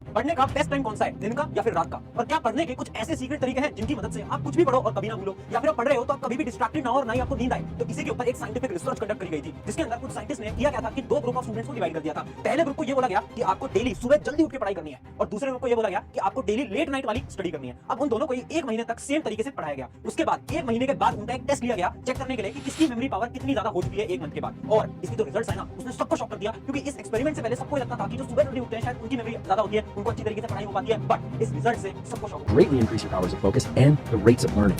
पढ़ने का best time कौन सा है, दिन का या फिर रात का? और क्या पढ़ने के कुछ ऐसे सीक्रेट तरीके हैं जिनकी मदद से आप कुछ भी पढ़ो और कभी ना भूलो, या फिर आप पढ़ रहे हो तो आप कभी भी डिस्ट्रैक्टेड ना हो और ना ही आपको नींद आए? तो इसी के ऊपर एक साइंटिफिक रिसर्च कंडक्ट करी गई थी, जिसके अंदर कुछ साइंटिस्ट ने किया क्या था कि दो ग्रुप ऑफ स्टूडेंट्स को डिवाइड कर दिया था। पहले ग्रुप को ये बोला गया कि आपको डेली सुबह जल्दी उठ के पढ़ाई करनी है, और दूसरे ग्रुप को ये बोला गया कि आपको डेली लेट नाइट वाली स्टडी करनी है। अब उन दोनों को एक महीने तक सेम तरीके से पढ़ाया गया। उसके बाद एक महीने के बाद उनका एक टेस्ट लिया गया चेक करने के लिए कि किसकी मेमोरी पावर कितनी ज्यादा हो चुकी है एक मंथ के बाद। और इसकी जो रिजल्ट्स है ना, उसने सबको शॉक कर दिया, क्योंकि इस एक्सपेरिमेंट से पहले सबको लगता था कि जो सुबह जल्दी उठते हैं शायद उनकी मेमोरी ज्यादा होती है, उनको अच्छी तरीके से पढ़ाई हो पाती है, बट इस रिजल्ट से सबको shock greatly increase your powers of focus and the rates of learning.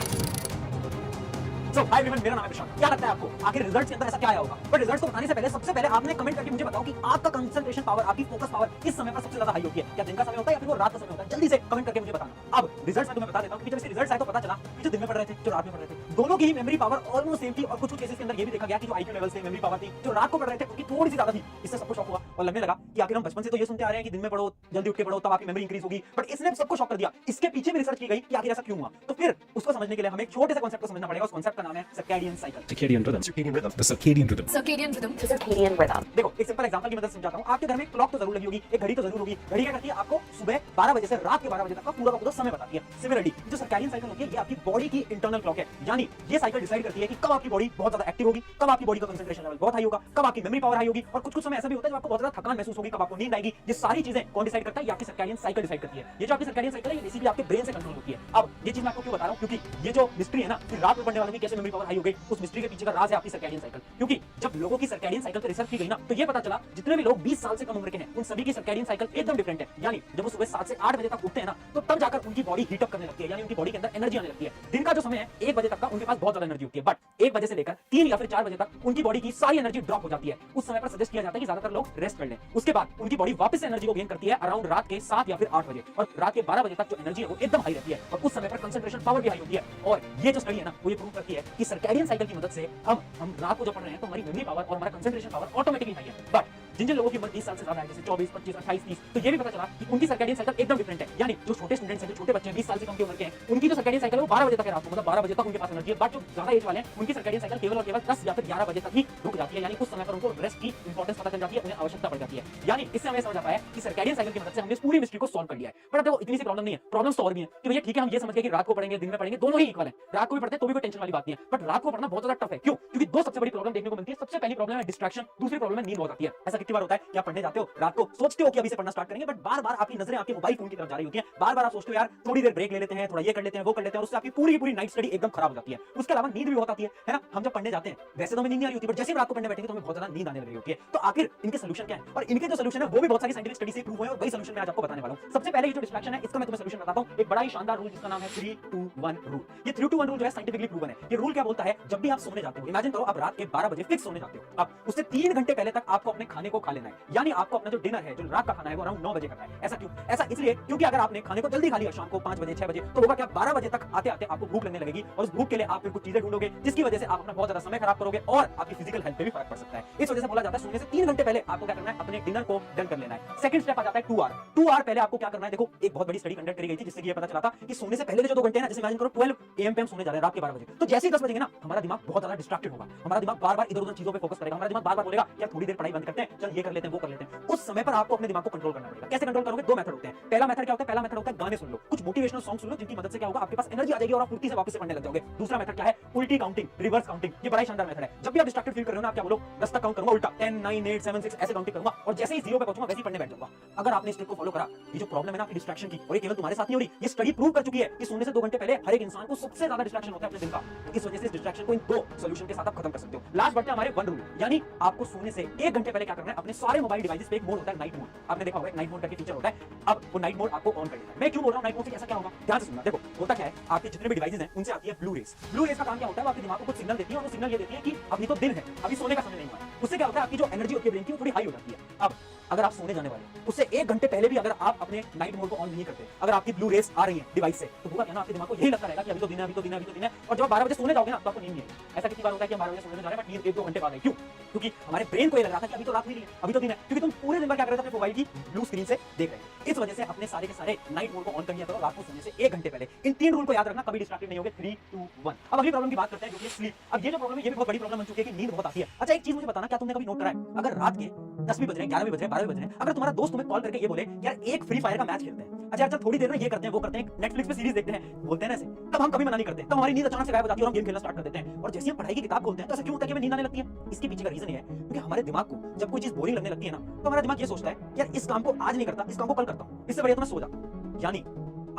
So, hi everyone, मेरा नाम है प्रशांत। क्या लगता है आपको आखिर रिजल्ट्स के अंदर ऐसा क्या आया होगा? बट रिजल्ट्स को बताने से पहले सबसे पहले आपने कमेंट करके मुझे बताओ कि आपका कंसंट्रेशन पावर, आपकी फोकस पावर किस समय पर सबसे ज्यादा हाई होती है? क्या दिन का समय होता है या फिर वो रात का समय होता है? जल्दी से कमेंट करके मुझे बताना। अब रिजल्ट्स मैं तुम्हें बता देता हूं कि जब इसके रिजल्ट्स आए तो पता चला कि जो दिन में पढ़ रहे थे, जो रात में पढ़ रहे थे, दोनों की ही मेमोरी पावर ऑलमोस्ट सेम थी। और कुछ केसेस के अंदर ये भी देखा गया कि जो आईक्यू लेवल्स थे, मेमोरी पावर थी, जो रात को पढ़ रहे थे उनकी थोड़ी सी ज्यादा थी। इससे सबको शॉक हुआ और लगने लगा कि आखिर हम बचपन से तो ये सुनते आ रहे हैं कि दिन में पढ़ो, जल्दी उठ के पढ़ो, तब आपकी मेमोरी इंक्रीज होगी, बट इसने सबको शॉक कर दिया। इसके पीछे भी रिसर्च की गई कि आखिर ऐसा क्यों हुआ। तो फिर उसको समझने के लिए हमें एक छोटे से कांसेप्ट को समझना पड़ेगा। उस कांसेप्ट का नाम है circadian cycle. Circadian rhythm. Circadian rhythm. The circadian rhythm. Circadian rhythm. Circadian rhythm. देखो एक सिंपल एग्जांपल की मदद से समझाता हूं। आपके घर में एक क्लॉक तो जरूर लगी होगी, एक घड़ी तो जरूर होगी। घड़ी क्या करती है? आपको सुबह 12 बजे से रात के 12 बजे तक का पूरा समय बताती है। सिमिलरली जो सर्कैडियन साइकिल होती है, ये आपकी बॉडी की इंटरनल क्लॉक है। यानी ये साइकिल डिसाइड करती है कि कब आपकी बॉडी बहुत ज्यादा एक्टिव होगी, कब आपकी बॉडी का कंसंट्रेशन लेवल बहुत हाई होगा, कब आपकी मेमोरी पावर हाई होगी, और कुछ समय ऐसा भी होता है जब आपको बहुत ज्यादा थकान महसूस होगी, कब आपको नींद आएगी। ये सारी चीजें कौन डिसाइड करता है? ये आपकी सर्कैडियन साइकिल डिसाइड करती है। ये जो आपकी सर्कैडियन साइकिल है, ये बेसिकली आपके ब्रेन से कंट्रोल होती है। अब ये चीज मैं आपको क्यों बता रहा हूं? क्योंकि ये जो मिस्ट्री है ना कि रात में पढ़ने वाले की कैसे मेमोरी पावर हाई हो गई, उस मिस्ट्री के पीछे का राज है आपकी सर्कैडियन साइकिल। क्योंकि जब लोगों की सर्कैडियन साइकिल पर रिसर्च की गई ना, तो ये पता चला जितने भी लोग 20 साल से कम उम्र के हैं, उन सभी की सर्कैडियन साइकिल एकदम डिफरेंट है। यानी जब वो सुबह 7 से 8 बजे तक उठते हैं ना, तो तब जाकर उनकी बॉडी हीट अप करने लगती है, यानी उनकी बॉडी के अंदर एनर्जी आने लगती है। दिन का जो समय है 1 बजे तक का, उनके पास बहुत ज्यादा एनर्जी होती है, बट 1 बजे से लेकर 3 या फिर 4 बजे तक उनकी बॉडी की सारी एनर्जी ड्रॉप हो जाती है। उस समय पर सजेस्ट किया जाता है कि ज्यादातर लोग रेस्ट कर लें। उसके बाद उनकी बॉडी वापस से एनर्जी को गेन करती है अराउंड रात के 7 या फिर 8 बजे, और रात के 12 बजे तक जो एनर्जी है वो एकदम हाई रहती है, और उस समय पर कंसंट्रेशन पावर भी हाई होती है। और ये जो स्टडी है ना, वो ये प्रूव करती है कि सर्कैडियन साइकिल की मदद से हम रात को जो पढ़ रहे हैं तो हमारी मेमोरी पावर और हमारा कंसंट्रेशन पावर ऑटोमेटिकली हाई है। बट जिन लोगों की उम्र 20 साल से ज्यादा है, जैसे 24, 25, 28, 30, तो ये भी पता चला कि उनकी सर्कैडियन साइकिल एकदम डिफरेंट है। यानी जो छोटे स्टूडेंट्स हैं, जो छोटे बच्चे हैं, 20 साल से कम की उम्र के हैं, उनकी जो सर्कैडियन साइकिल है वो 12 बजे तक है रात को, मतलब 12 बजे तक उनके पास एनर्जी है। बट जो ज्यादा एज वाले हैं, उनकी सर्कैडियन साइकिल केवल और केवल 10 या फिर 11 बजे तक ही रुक जाती है। यानी उस समय पर उनको रेस्ट की इंपॉर्टेंस पता चल जाती है, उन्हें आवश्यकता पड़ जाती है। यानी इससे हमें समझ आता है कि सर्कैडियन साइकिल की मदद से हमने इस पूरी मिस्ट्री को सॉल्व कर लिया है। बट अब देखो इतनी सी प्रॉब्लम नहीं है, प्रॉब्लम्स तो और भी है कि भैया ठीक है, हम ये समझ गए कि रात को पढ़ेंगे, दिन में पढ़ेंगे, दोनों ही इक्वल है। रात को भी पढ़ते हैं तो भी कोई टेंशन वाली बात नहीं है, बट रात को पढ़ना बहुत ज्यादा टफ है। क्यों? क्योंकि दो सबसे बड़ी प्रॉब्लम देखने को मिलती है। सबसे पहली प्रॉब्लम है डिस्ट्रैक्शन, दूसरी प्रॉब्लम है नींद बहुत आती है। ऐसा कितनी बार होता है कि आप पढ़ने जाते हो, रात को सोचते हो कि अभी से पढ़ना स्टार्ट करेंगे, बट बार-बार आपकी नजरें आपके मोबाइल फोन की तरफ जा रही होती हैं। बार-बार आप सोचते हो यार थोड़ी देर ब्रेक ले लेते हैं, थोड़ा ये कर लेते हैं, वो कर लेते हैं, और उससे आपकी पूरी की पूरी नाइट स्टडी एकदम खराब हो जाती है। उसके अलावा नींद भी बहुत आती है ना। हम जब पढ़ने जाते हैं वैसे तो हमें नींद नहीं आ रही होती, बट जैसे ही रात को पढ़ने बैठेंगे तो हमें बहुत ज्यादा नींद आने लग रही होती है। तो आखिर इनके सॉल्यूशन क्या है? और इनके जो सॉल्यूशन है वो भी बहुत सारी साइंटिफिक स्टडी से प्रूव हुए हैं, और वही सॉल्यूशन मैं आज आपको बताने वाला हूं। सबसे पहले ये जो डिस्ट्रैक्शन है, इसका मैं तुम्हें सॉल्यूशन बताता हूं। एक बड़ा ही शानदार रूल जिसका नाम है 3-2-1 रूल। ये 3-2-1 रूल जो है साइंटिफिकली प्रूवन है। ये रूल क्या बोलता है? जब भी आप सोने जाते हो, इमेजिन करो आप रात के 12 बजे फिक्स सोने जाते हो, अब उससे 3 घंटे पहले तक आपको अपने खाने को खा लेना है। यानी आपको अपना जो डिनर है, जो रात का खाना है, वो अराउंड 9 बजे करना है। ऐसा क्यों? ऐसा इसलिए क्योंकि अगर आपने खाने को जल्दी खा लिया शाम को 5 बजे 6 बजे, तो होगा क्या 12 बजे तक आते आते आपको भूख लगने लगेगी, और उस भूख के लिए आप फिर कुछ चीजें ढूंढोगे, जिसकी वजह से आप अपना बहुत ज्यादा समय खराब करोगे और आपकी फिजिकल हेल्थ पे भी फर्क पड़ सकता है। इस वजह से बोला जाता है सोने से 3 घंटे पहले आपको क्या करना है? अपने डिनर को डन कर लेना है। सेकंड स्टेप आ जाता है 2 आवर। 2 आवर पहले आपको क्या करना है? देखो एक बहुत बड़ी स्टडी कंडक्ट करी गई थी, जिससे ये पता चला था कि सोने से पहले जो 2 घंटे हैं ना, जैसे इमेजिन करो 12 AM पे हम सोने जा रहे हैं रात के 12 बजे, तो जैसे ही 10 बजेंगे ना, हमारा दिमाग बहुत ज्यादा डिस्ट्रैक्टेड होगा। हमारा दिमाग बार-बार इधर-उधर चीजों पे फोकस करेगा। हमारा दिमाग बार-बार बोलेगा यार थोड़ी देर पढ़ाई बंद करते हैं, चल ये कर लेते हैं, वो कर लेते हैं। उस समय पर आपको अपने दिमाग को कंट्रोल करना पड़ेगा। कैसे कंट्रोल करोगे? 2 मेथड होते हैं। पहला मेथड क्या होता है? पहला मेथड होता है गाने सुन लो, कुछ मोटिवेशनल सॉन्ग सुन लो, जिनकी मदद से क्या होगा? आपके पास एनर्जी आ जाएगी और आप फुर्ती से वापस से पढ़ने लग जाओगे। दूसरा मेथड क्या है? उल्टी काउंटिंग, रिवर्स काउंटिंग। ये बड़ा ही शानदार मेथड है। जब भी आप डिस्ट्रैक्टेड फील कर रहे हो ना, आप क्या बोलो? 10 तक काउंट करूंगा उल्टा, 10 9 8 7 6 ऐसे काउंटिंग करूंगा, और जैसे ही 0 पे पहुंचूंगा वैसे ही पढ़ने बैठ जाऊंगा। अगर आपने इस ट्रिक को फॉलो करा, ये जो प्रॉब्लम है ना आपकी डिस्ट्रैक्शन की, और ये केवल तुम्हारे साथ नहीं हो रही, ये स्टडी प्रूव कर चुकी है कि सोने से 2 घंटे पहले हर एक इंसान को सबसे ज्यादा डिस्ट्रैक्शन होता है अपने दिन का। तो इस वजह से इस डिस्ट्रैक्शन को इन 2 सॉल्यूशन के साथ आप खत्म कर सकते हो। लास्ट बढ़ते हैं हमारे 1 रूल, यानी आपको सोने से 1 घंटे पहले क्या करना है? अपने सारे मोबाइल डिवाइसेस पे एक मोड होता है नाइट मोड। आपने देखा होगा एक नाइट मोड करके फीचर होता है। अब वो नाइट मोड आपको ऑन कर देना है। मैं क्यों बोल रहा हूं नाइट मोड से? ऐसा क्या होगा? ध्यान से सुनना। देखो होता क्या है, आपके जितने भी डिवाइसेस हैं उनसे आती है ब्लू रेस। ब्लू रेस का काम क्या होता है? वो आपके दिमाग को कुछ सिग्नल देती है, और वो सिग्नल ये देती है कि अभी तो दिन है, अभी सोने का समय नहीं हुआ है। उससे क्या होता है? आपकी जो एनर्जी होती है ब्रेन की, वो थोड़ी हाई हो जाती है। अब अगर आप सोने जाने वाले हैं, उससे 1 घंटे पहले भी अगर आप अपने नाइट मोड को ऑन नहीं करते, अगर आपकी ब्लू रेस आ रही है डिवाइस से, तो होगा क्या ना, आपके दिमाग को यही लगता रहेगा कि अभी तो दिन है, अभी तो दिन है, अभी तो दिन है, और जब आप 12 बजे सोने जाओगे ना, तो आपको नींद नहीं आएगी। ऐसा कितनी बार होता है कि हम 12 बजे सोने जा रहे हैं, बट नींद 1-2 घंटे बाद आई। क्यों? क्योंकि हमारे ब्रेन को ये लग रहा था कि अभी तो रात हुई नहीं है, अभी तो दिन है, क्योंकि तुम पूरे दिन भर क्या कर रहे थे? अपने मोबाइल की ब्लू स्क्रीन से देख रहे हैं। इस वजह से अपने सारे के सारे नाइट मोड को ऑन कर लिया करो रात को सोने से 1 घंटे पहले। इन 3 रूल को याद रखना, कभी डिस्ट्रैक्टेड नहीं होगे। 3-2-1। अब अगली प्रॉब्लम की बात करते हैं, जो कि स्लीप। अब ये जो प्रॉब्लम है, ये भी बहुत बड़ी प्रॉब्लम बन चुकी है कि नींद बहुत आती है। अच्छा एक चीज मुझे बताना, क्या तुमने कभी नोट करा है, अगर रात के 10 भी बज रहे हैं, 11 भी बज रहे हैं, 12 भी बज रहे हैं, अगर तुम्हारा दोस्त तुम्हें कॉल करके ये बोले यार एक फ्री फायर का मैच खेलते हैं, अच्छा अच्छा थोड़ी देर में ये करते हैं वो करते हैं, नेटफ्लिक्स पे सीरीज देखते हैं, बोलते हैं ना ऐसे, तब हम कभी मना नहीं करते, तब हमारी नींद अचानक से गायब हो जाती है और हम गेम खेलना स्टार्ट कर देते हैं। और जैसे हम पढ़ाई की किताब खोलते हैं तो ऐसा क्यों होता है कि हमें नींद आने लगती है? इसके पीछे का रीजन ये है क्योंकि हमारे दिमाग को जब कोई चीज बोरिंग लगने लगती है ना, तो हमारा दिमाग ये सोचता है यार इस काम को आज नहीं करता, इस काम को कल करता हूं, इससे बढ़िया तो मैं सो जाऊं। यानी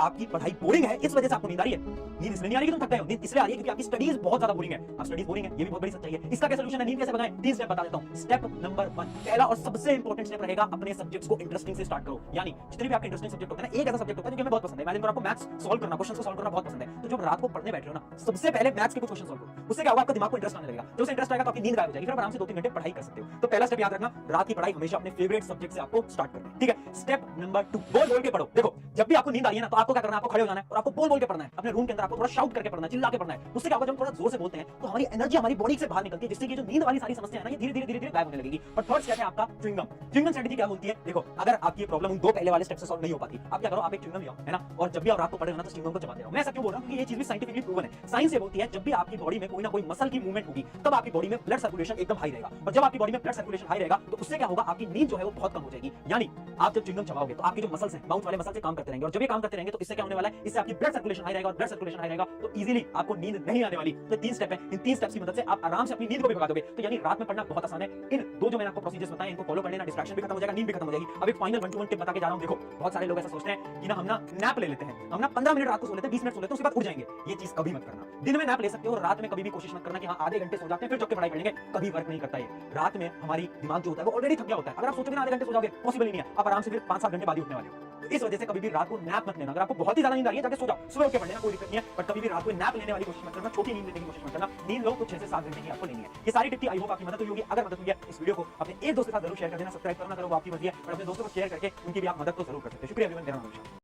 आपकी पढ़ाई बोरिंग है, इस वजह से आपको नींद आ रही है। नींद इसलिए नहीं आ रही कि तुम थक गए हो, नींद इसलिए आ रही है क्योंकि आपकी स्टडीज बहुत ज्यादा बोरिंग है। आप स्टडीज बोरिंग है, ये भी बहुत बड़ी सच्चाई है। इसका क्या सलूशन है? नींद कैसे भगाएं? 3 स्टेप बता देता हूं। स्टेप नंबर 1, पहला और सबसे इंपॉर्टेंट स्टेप रहेगा अपने सब्जेक्ट्स को इंटरेस्टिंग से स्टार्ट करो। यानी जितने भी आपके इंटरेस्टिंग सब्जेक्ट होते हैं ना, एक ऐसा सब्जेक्ट होता है जो कि हमें बहुत पसंद है। इमेजिन करो आपको मैथ्स सॉल्व करना, क्वेश्चंस को सॉल्व करना बहुत पसंद है, तो जब रात को पढ़ने बैठ रहे हो ना, सबसे पहले मैथ्स के कुछ क्वेश्चन सॉल्व करो। उससे क्या होगा? आपका दिमाग को इंटरेस्ट आने लगेगा। जब उसे इंटरेस्ट आएगा तो आपकी नींद गायब हो जाएगी, फिर आप आराम से 2-3 घंटे पढ़ाई कर सकते हो। तो पहला स्टेप याद रखना, रात की पढ़ाई हमेशा अपने फेवरेट सब्जेक्ट से आपको स्टार्ट करनी है, ठीक है। स्टेप नंबर 2, बोल बोल के पढ़ो। देखो जब भी आपको नींद आ रही है ना, तो आपको क्या करना है? आपको खड़े हो जाना है और आपको बोल बोल के पढ़ना है। अपने रूम के अंदर आपको थोड़ा शाउट करके पढ़ना है, चिल्ला के पढ़ना है। उससे क्या होगा? जब हम थोड़ा जोर से बोलते हैं तो हमारी एनर्जी हमारी बॉडी से बाहर निकलती है, जिससे कि जो नींद वाली सारी समस्या है ना, ये धीरे धीरे गायब होने लगेगी। और थर्ड स्टेप है आपका च्युइंगम। च्युइंगम स्ट्रेटजी क्या बोलती है? देखो अगर आपकी प्रॉब्लम उन 2 पहले वाले स्टेप से सॉल्व नहीं हो पाती, आप क्या करो? आप एक च्युइंगम लियो, है ना, और जब भी आप रात को पढ़ रहे हो ना, तो च्युइंगम को चबाते रहो। मैं ऐसा क्यों बोल रहा हूं? क्योंकि ये चीज भी साइंटिफिकली प्रूवन है। साइंस ये बोलती है जब भी आपकी बॉडी में कोई ना कोई मसल की मूवमेंट होगी, तब आपकी बॉडी में ब्लड सर्कुलेशन एकदम हाई रहेगा। और जब आपकी बॉडी में ब्लड सर्कुलेशन हाई रहेगा, तो उससे क्या होगा? आपकी नींद जो है वो बहुत कम हो जाएगी। यानी आप जब च्युइंगम चबाओगे तो आपके जो मसल्स हैं, माउथ वाले मसल से काम करते रहेंगे, और जब ये काम करते रहेंगे तो इससे क्या होने वाला है? इससे आपकी ब्लड सर्कुलेशन हाई रहेगा, और ब्लड सर्कुलेशन हाई रहेगा तो इजीली आपको नींद नहीं आने वाली। तो 3 स्टेप है, इन 3 स्टेप्स की मदद से आप आराम से अपनी नींद को भी भगा दोगे। तो यानी रात में पढ़ना बहुत आसान है। इन 2 जो मैंने आपको प्रोसीजर्स बताए, इनको फॉलो कर लेना, डिस्ट्रैक्शन भी खत्म हो जाएगा, नींद भी खत्म हो जाएगी। अब एक फाइनल 1 to 1 टिप बता के जा रहा हूं। देखो बहुत सारे लोग ऐसा सोचते हैं कि ना हम ना नैप ले लेते हैं, हम ना 15 मिनट रात को सो लेते हैं, 20 मिनट सो लेते हैं, उसके बाद उठ जाएंगे। ये चीज कभी मत करना। दिन में नैप ले सकते हो, रात में कभी भी कोशिश मत करना कि हां आधे घंटे सो जाते हैं फिर जग के पढ़ाई करेंगे, कभी वर्क नहीं करता ये। रात में हमारी दिमाग जो होता है वो ऑलरेडी थक गया होता है। अगर आप सोचोगे ना आधे घंटे सो जाओगे, पॉसिबल ही नहीं है। आप आराम से फिर 5-7 घंटे बाद ही उठने वाले हो। तो इस वजह से कभी भी रात को नैप मत लेना। अगर आपको बहुत ही ज्यादा नींद आ रही है, जाके सो जाओ, सुबह उठ के पढ़ लेना, कोई दिक्कत नहीं है। बट कभी भी रात को नैप लेने वाली कोशिश मत करना, छोटी नींद लेने की कोशिश मत करना। नींद लो तो 6 से 7 घंटे की आपको लेनी है। ये सारी टिप थी, आई होप आपकी मदद हुई होगी। अगर मदद हुई है, इस वीडियो को अपने एक दोस्त के साथ जरूर शेयर कर देना। सब्सक्राइब करना करो, वो आपकी मर्जी है, और अपने दोस्तों को शेयर करके उनकी भी आप मदद तो जरूर कर सकते हो। शुक्रिया एवरीवन, मेरा नाम है।